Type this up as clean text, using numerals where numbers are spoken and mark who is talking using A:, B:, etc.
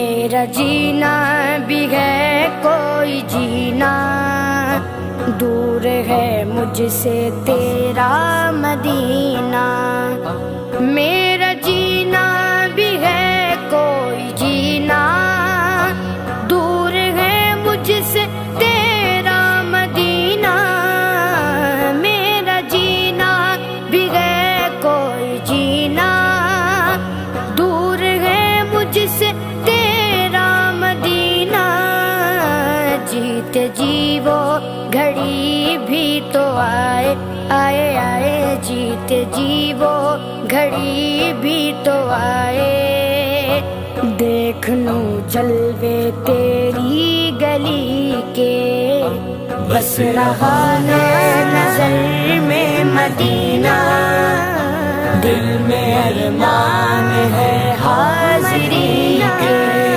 A: میرا جینا بھی ہے کوئی جینا، دور ہے مجھ سے تیرا مدینہ۔ میرا جینا بھی ہے کوئی جینا، دور ہے مجھ سے تیرا مدینہ۔ میرا جینا بھی ہے کوئی جینا، دور ہے مجھ سے تیرا مدینہ۔ جیتے جی وہ گھڑی بھی تو آئے آئے آئے، جیتے جی وہ گھڑی بھی تو آئے۔ دیکھ لوں جلوے تیری گلی کے، بس رہا ہے نظر میں مدینہ۔ دل میں ارمان ہے حاضری کے،